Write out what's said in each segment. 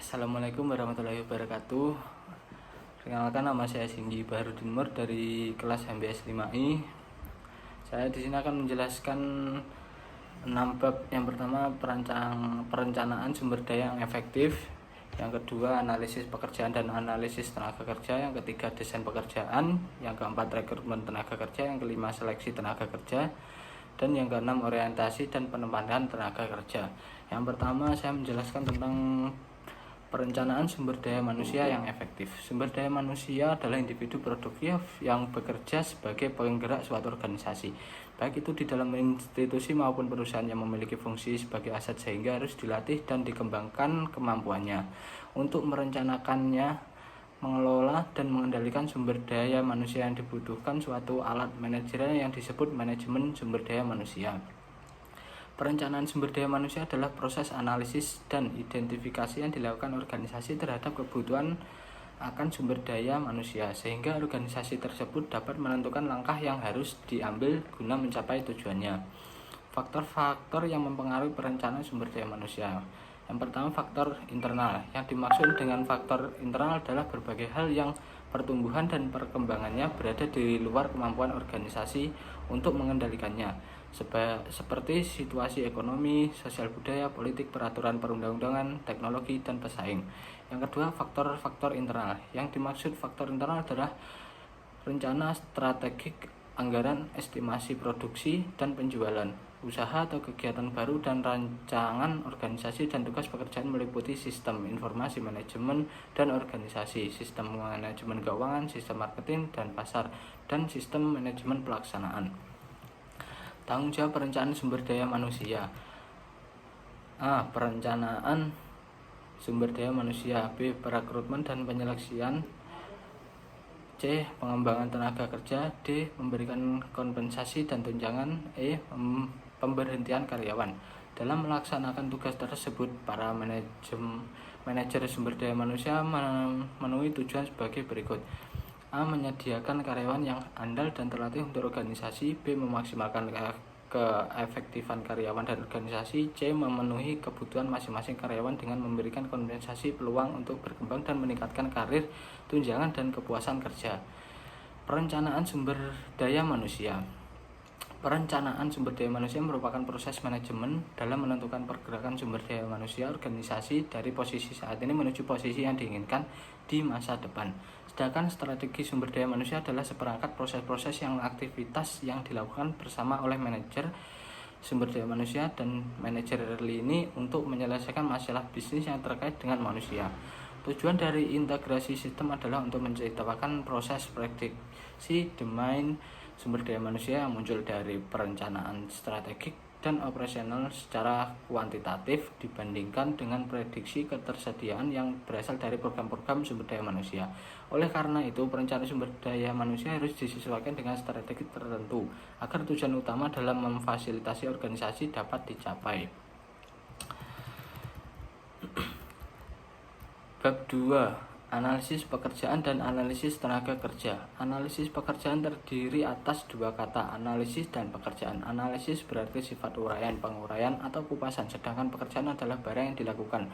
Assalamualaikum warahmatullahi wabarakatuh. Perkenalkan, nama saya Singgi Baharudin Nur dari kelas MBS 5I. Saya di sini akan menjelaskan 6 bab. Yang pertama, perencanaan sumber daya yang efektif. Yang kedua, analisis pekerjaan dan analisis tenaga kerja. Yang ketiga, desain pekerjaan. Yang keempat, rekrutmen tenaga kerja. Yang kelima, seleksi tenaga kerja. Dan yang keenam, orientasi dan penempatan tenaga kerja. Yang pertama, saya menjelaskan tentang perencanaan sumber daya manusia yang efektif. Sumber daya manusia adalah individu produktif yang bekerja sebagai penggerak suatu organisasi, baik itu di dalam institusi maupun perusahaan yang memiliki fungsi sebagai aset, sehingga harus dilatih dan dikembangkan kemampuannya untuk merencanakannya, mengelola dan mengendalikan sumber daya manusia yang dibutuhkan suatu alat manajerial yang disebut manajemen sumber daya manusia. Perencanaan sumber daya manusia adalah proses analisis dan identifikasi yang dilakukan organisasi terhadap kebutuhan akan sumber daya manusia, sehingga organisasi tersebut dapat menentukan langkah yang harus diambil guna mencapai tujuannya. Faktor-faktor yang mempengaruhi perencanaan sumber daya manusia. Yang pertama, faktor internal. Yang dimaksud dengan faktor internal adalah berbagai hal yang pertumbuhan dan perkembangannya berada di luar kemampuan organisasi untuk mengendalikannya, seperti situasi ekonomi, sosial budaya, politik, peraturan perundang-undangan, teknologi, dan pesaing. Yang kedua, faktor-faktor internal. Yang dimaksud faktor internal adalah rencana strategik, anggaran, estimasi produksi dan penjualan, usaha atau kegiatan baru, dan rancangan organisasi dan tugas pekerjaan meliputi sistem informasi manajemen dan organisasi, sistem manajemen keuangan, sistem marketing dan pasar, dan sistem manajemen pelaksanaan. Tanggung jawab perencanaan sumber daya manusia. A. Perencanaan sumber daya manusia. B. Perekrutmen dan penyeleksian. C. Pengembangan tenaga kerja. D. Memberikan kompensasi dan tunjangan. E. Pemberhentian karyawan. Dalam melaksanakan tugas tersebut, para manajer sumber daya manusia memenuhi tujuan sebagai berikut. A. Menyediakan karyawan yang andal dan terlatih untuk organisasi. B. Memaksimalkan keefektifan karyawan dan organisasi. C. Memenuhi kebutuhan masing-masing karyawan dengan memberikan kompensasi, peluang untuk berkembang, dan meningkatkan karir, tunjangan, dan kepuasan kerja. Perencanaan sumber daya manusia. Perencanaan sumber daya manusia merupakan proses manajemen dalam menentukan pergerakan sumber daya manusia organisasi dari posisi saat ini menuju posisi yang diinginkan di masa depan. Sedangkan strategi sumber daya manusia adalah seperangkat proses-proses yang aktivitas yang dilakukan bersama oleh manajer sumber daya manusia dan manajer ini untuk menyelesaikan masalah bisnis yang terkait dengan manusia. Tujuan dari integrasi sistem adalah untuk menciptakan proses prediksi domain sumber daya manusia yang muncul dari perencanaan strategik dan operasional secara kuantitatif dibandingkan dengan prediksi ketersediaan yang berasal dari program-program sumber daya manusia. Oleh karena itu, perencanaan sumber daya manusia harus disesuaikan dengan strategi tertentu agar tujuan utama dalam memfasilitasi organisasi dapat dicapai. Bab 2. Analisis pekerjaan dan analisis tenaga kerja. Analisis pekerjaan terdiri atas dua kata, analisis dan pekerjaan. Analisis berarti sifat uraian, penguraian, atau kupasan, sedangkan pekerjaan adalah barang yang dilakukan,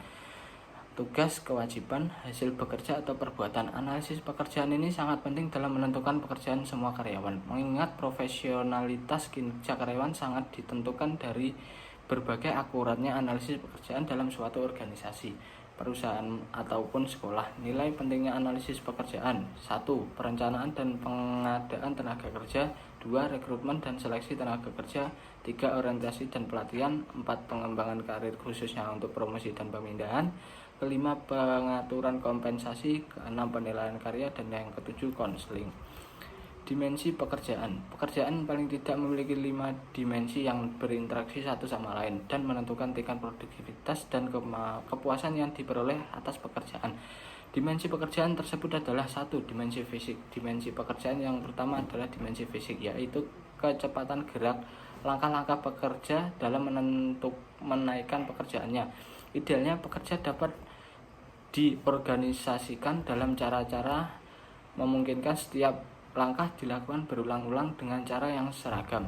tugas, kewajiban, hasil bekerja, atau perbuatan. Analisis pekerjaan ini sangat penting dalam menentukan pekerjaan semua karyawan, mengingat profesionalitas kinerja karyawan sangat ditentukan dari berbagai akuratnya analisis pekerjaan dalam suatu organisasi, perusahaan, ataupun sekolah. Nilai pentingnya analisis pekerjaan: 1. Perencanaan dan pengadaan tenaga kerja. 2. Rekrutmen dan seleksi tenaga kerja. 3. Orientasi dan pelatihan. 4. Pengembangan karir khususnya untuk promosi dan pemindahan. 5. Pengaturan kompensasi. 6. Penilaian karya. Dan yang ke-7, konseling. Dimensi pekerjaan. Pekerjaan paling tidak memiliki 5 dimensi yang berinteraksi satu sama lain dan menentukan tingkat produktivitas dan kepuasan yang diperoleh atas pekerjaan. Dimensi pekerjaan tersebut adalah 1. Dimensi fisik. Dimensi pekerjaan yang pertama adalah dimensi fisik, yaitu kecepatan gerak langkah-langkah pekerja dalam menaikkan pekerjaannya. Idealnya pekerja dapat diorganisasikan dalam cara-cara memungkinkan setiap langkah dilakukan berulang-ulang dengan cara yang seragam.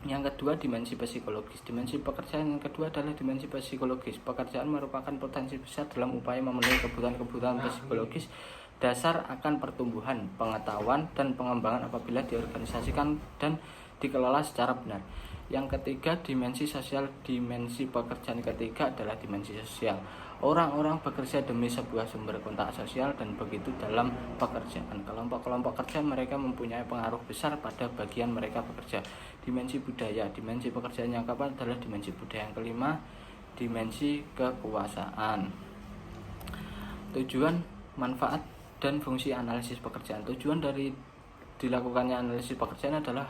Yang kedua, dimensi psikologis. Dimensi pekerjaan yang kedua adalah dimensi psikologis. Pekerjaan merupakan potensi besar dalam upaya memenuhi kebutuhan-kebutuhan psikologis dasar akan pertumbuhan, pengetahuan, dan pengembangan apabila diorganisasikan dan dikelola secara benar. Yang ketiga, dimensi sosial. Dimensi pekerjaan ketiga adalah dimensi sosial. Orang-orang bekerja demi sebuah sumber kontak sosial dan begitu dalam pekerjaan. Kelompok-kelompok kerja mereka mempunyai pengaruh besar pada bagian mereka bekerja. Dimensi budaya. Dimensi pekerjaan yang keempat adalah dimensi budaya. Yang kelima, dimensi kekuasaan. Tujuan, manfaat, dan fungsi analisis pekerjaan. Tujuan dari dilakukannya analisis pekerjaan adalah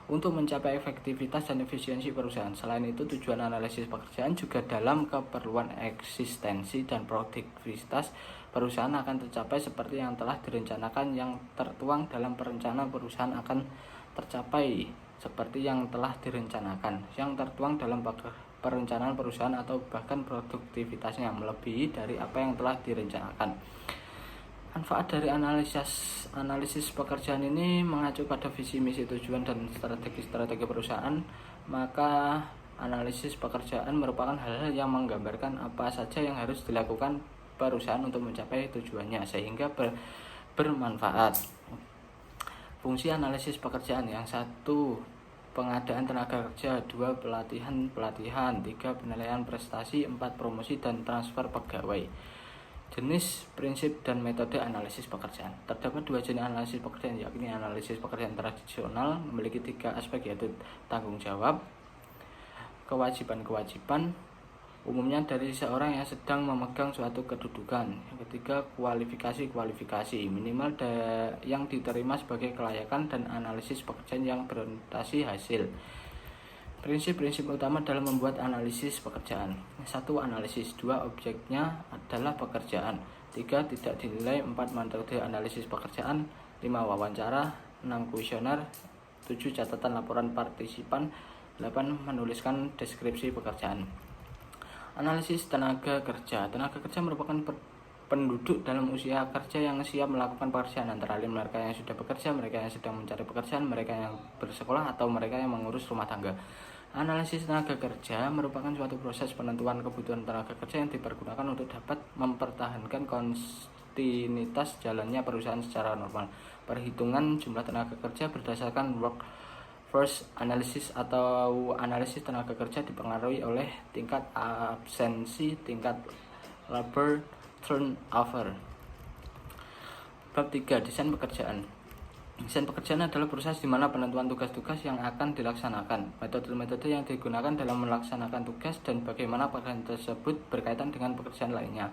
untuk mencapai efektivitas dan efisiensi perusahaan. Selain itu, tujuan analisis pekerjaan juga dalam keperluan eksistensi dan produktivitas perusahaan akan tercapai seperti yang telah direncanakan. Yang tertuang dalam perencanaan perusahaan akan tercapai seperti yang telah direncanakan. Yang tertuang dalam perencanaan perusahaan atau bahkan produktivitasnya melebihi dari apa yang telah direncanakan. Manfaat dari analisis pekerjaan ini mengacu pada visi, misi, tujuan, dan strategi perusahaan. Maka analisis pekerjaan merupakan hal-hal yang menggambarkan apa saja yang harus dilakukan perusahaan untuk mencapai tujuannya sehingga bermanfaat. Fungsi analisis pekerjaan yang satu, pengadaan tenaga kerja, 2, pelatihan, 3, penilaian prestasi, 4, promosi dan transfer pegawai. Jenis, prinsip, dan metode analisis pekerjaan. Terdapat 2 jenis analisis pekerjaan, yakni analisis pekerjaan tradisional memiliki 3 aspek, yaitu tanggung jawab, kewajiban-kewajiban umumnya dari seorang yang sedang memegang suatu kedudukan. Yang ketiga, kualifikasi minimal yang diterima sebagai kelayakan, dan analisis pekerjaan yang berorientasi hasil. Prinsip-prinsip utama dalam membuat analisis pekerjaan. 1. Analisis. 2. Objeknya adalah pekerjaan. 3. Tidak dinilai. 4. Metode analisis pekerjaan. 5. Wawancara. 6. Kuesioner. 7. Catatan laporan partisipan. 8. Menuliskan deskripsi pekerjaan. Analisis tenaga kerja. Tenaga kerja merupakan penduduk dalam usia kerja yang siap melakukan pekerjaan, antara lain mereka yang sudah bekerja, mereka yang sedang mencari pekerjaan, mereka yang bersekolah, atau mereka yang mengurus rumah tangga. Analisis tenaga kerja merupakan suatu proses penentuan kebutuhan tenaga kerja yang dipergunakan untuk dapat mempertahankan kontinuitas jalannya perusahaan secara normal. Perhitungan jumlah tenaga kerja berdasarkan workforce analysis atau analisis tenaga kerja dipengaruhi oleh tingkat absensi, tingkat labor turnover. Bab 3. Desain pekerjaan. Desain pekerjaan adalah proses di mana penentuan tugas-tugas yang akan dilaksanakan, metode-metode yang digunakan dalam melaksanakan tugas, dan bagaimana pekerjaan tersebut berkaitan dengan pekerjaan lainnya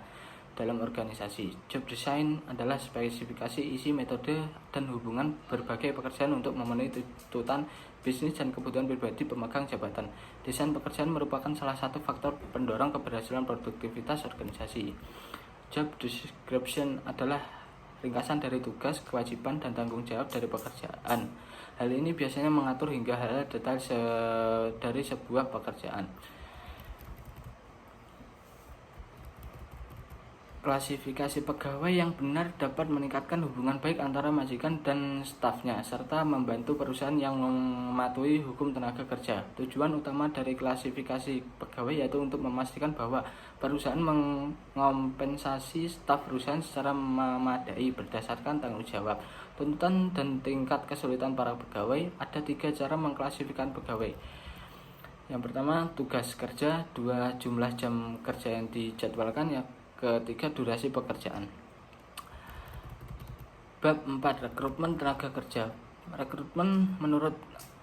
dalam organisasi. Job design adalah spesifikasi isi, metode, dan hubungan berbagai pekerjaan untuk memenuhi tuntutan bisnis dan kebutuhan pribadi pemegang jabatan. Desain pekerjaan merupakan salah satu faktor pendorong keberhasilan produktivitas organisasi. Job description adalah ringkasan dari tugas, kewajiban, dan tanggung jawab dari pekerjaan. Hal ini biasanya mengatur hingga hal detail dari sebuah pekerjaan. Klasifikasi pegawai yang benar dapat meningkatkan hubungan baik antara majikan dan stafnya, serta membantu perusahaan yang mematuhi hukum tenaga kerja. Tujuan utama dari klasifikasi pegawai yaitu untuk memastikan bahwa perusahaan mengompensasi staf perusahaan secara memadai berdasarkan tanggung jawab, tuntutan, dan tingkat kesulitan para pegawai. Ada 3 cara mengklasifikasikan pegawai. Yang pertama, tugas kerja. 2. Jumlah jam kerja yang dijadwalkan. Yang ketiga, durasi pekerjaan. Bab 4. Rekrutmen tenaga kerja. Rekrutmen menurut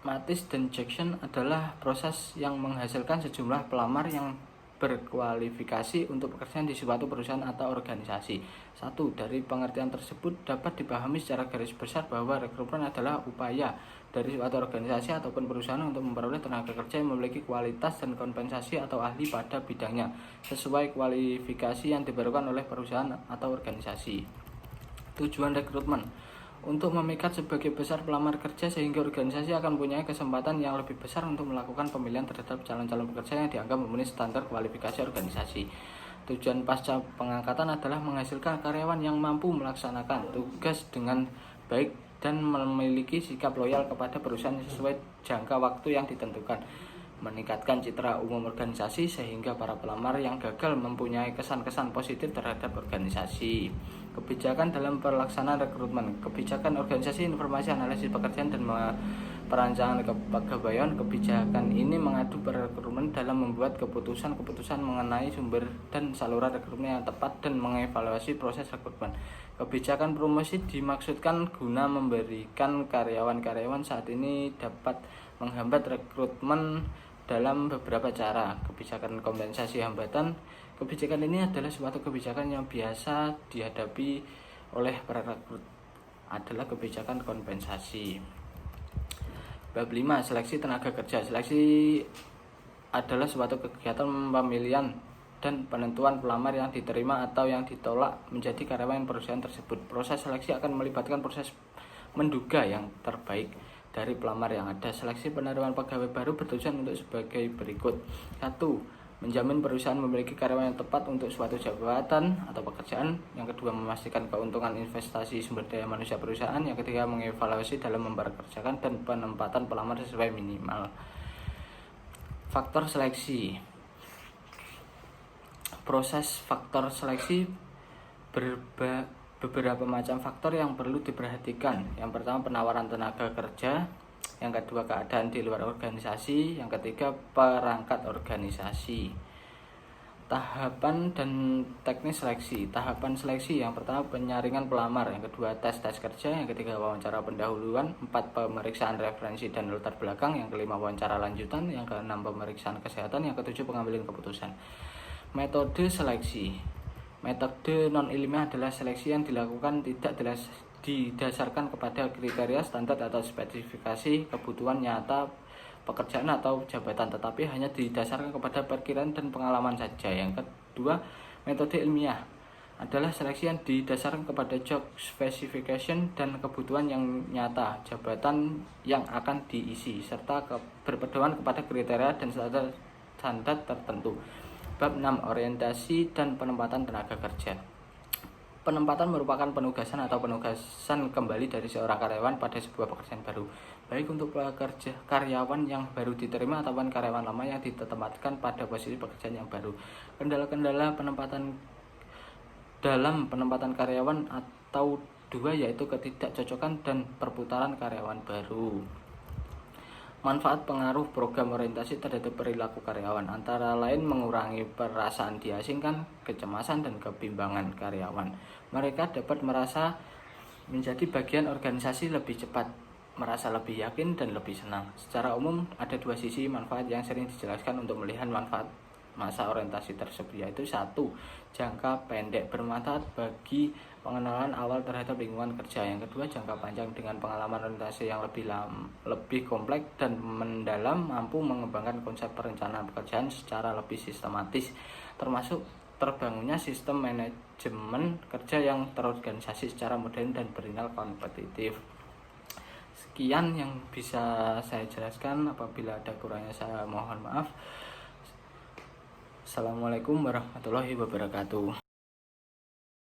Matis dan Jackson adalah proses yang menghasilkan sejumlah pelamar yang berkualifikasi untuk pekerjaan di suatu perusahaan atau organisasi. 1. Dari pengertian tersebut dapat dipahami secara garis besar bahwa rekrutmen adalah upaya dari suatu organisasi ataupun perusahaan untuk memperoleh tenaga kerja yang memiliki kualitas dan kompensasi atau ahli pada bidangnya sesuai kualifikasi yang diperlukan oleh perusahaan atau organisasi. Tujuan rekrutmen untuk memikat sebagai besar pelamar kerja sehingga organisasi akan punya kesempatan yang lebih besar untuk melakukan pemilihan terhadap calon-calon pekerja yang dianggap memenuhi standar kualifikasi organisasi. Tujuan pasca pengangkatan adalah menghasilkan karyawan yang mampu melaksanakan tugas dengan baik dan memiliki sikap loyal kepada perusahaan sesuai jangka waktu yang ditentukan. Meningkatkan citra umum organisasi sehingga para pelamar yang gagal mempunyai kesan-kesan positif terhadap organisasi. Kebijakan dalam pelaksanaan rekrutmen, kebijakan organisasi, informasi, analisis pekerjaan, dan perancangan kepegawaian. Kebijakan ini mengadu rekrutmen dalam membuat keputusan-keputusan mengenai sumber dan saluran rekrutmen yang tepat dan mengevaluasi proses rekrutmen. Kebijakan promosi dimaksudkan guna memberikan karyawan-karyawan saat ini dapat menghambat rekrutmen dalam beberapa cara. Kebijakan kompensasi hambatan, kebijakan ini adalah suatu kebijakan yang biasa dihadapi oleh para rekrut, adalah kebijakan kompensasi. Bab 5. Seleksi tenaga kerja. Seleksi adalah suatu kegiatan pemilihan dan penentuan pelamar yang diterima atau yang ditolak menjadi karyawan perusahaan tersebut. Proses seleksi akan melibatkan proses menduga yang terbaik dari pelamar yang ada. Seleksi penerimaan pegawai baru bertujuan untuk sebagai berikut. 1. Menjamin perusahaan memiliki karyawan yang tepat untuk suatu jabatan atau pekerjaan. Yang kedua, memastikan keuntungan investasi sumber daya manusia perusahaan. Yang ketiga, mengevaluasi dalam memperkerjakan dan penempatan pelamar sesuai minimal. Faktor seleksi. Proses faktor seleksi beberapa macam faktor yang perlu diperhatikan. Yang pertama, penawaran tenaga kerja. Yang kedua, keadaan di luar organisasi. Yang ketiga, perangkat organisasi. Tahapan dan teknis seleksi. Tahapan seleksi yang pertama, penyaringan pelamar. Yang kedua, tes kerja. Yang ketiga, wawancara pendahuluan. 4, pemeriksaan referensi dan latar belakang. Yang kelima, wawancara lanjutan. Yang keenam, pemeriksaan kesehatan. Yang ketujuh, pengambilan keputusan. Metode seleksi. Metode non-ilmiah adalah seleksi yang dilakukan tidak didasarkan kepada kriteria standar atau spesifikasi kebutuhan nyata pekerjaan atau jabatan, tetapi hanya didasarkan kepada perkiraan dan pengalaman saja. Yang kedua, metode ilmiah adalah seleksi yang didasarkan kepada job specification dan kebutuhan yang nyata jabatan yang akan diisi, serta berpedoman kepada kriteria dan standar tertentu. Bab 6. Orientasi dan penempatan tenaga kerja. Penempatan merupakan penugasan atau penugasan kembali dari seorang karyawan pada sebuah pekerjaan baru, baik untuk karyawan yang baru diterima ataupun karyawan lama yang ditempatkan pada posisi pekerjaan yang baru. Kendala-kendala penempatan dalam penempatan karyawan atau 2 yaitu ketidakcocokan dan perputaran karyawan baru. Manfaat pengaruh program orientasi terhadap perilaku karyawan antara lain mengurangi perasaan diasingkan, kecemasan, dan kebimbangan karyawan. Mereka dapat merasa menjadi bagian organisasi lebih cepat, merasa lebih yakin, dan lebih senang. Secara umum, ada 2 sisi manfaat yang sering dijelaskan untuk melihat manfaat masa orientasi tersebut, yaitu 1. Jangka pendek, bermanfaat bagi pengenalan awal terhadap lingkungan kerja. Yang kedua, jangka panjang, dengan pengalaman orientasi yang lebih kompleks dan mendalam, mampu mengembangkan konsep perencanaan pekerjaan secara lebih sistematis, termasuk terbangunnya sistem manajemen kerja yang terorganisasi secara modern dan bernilai kompetitif. Sekian yang bisa saya jelaskan. Apabila ada kurangnya saya mohon maaf. Assalamualaikum warahmatullahi wabarakatuh.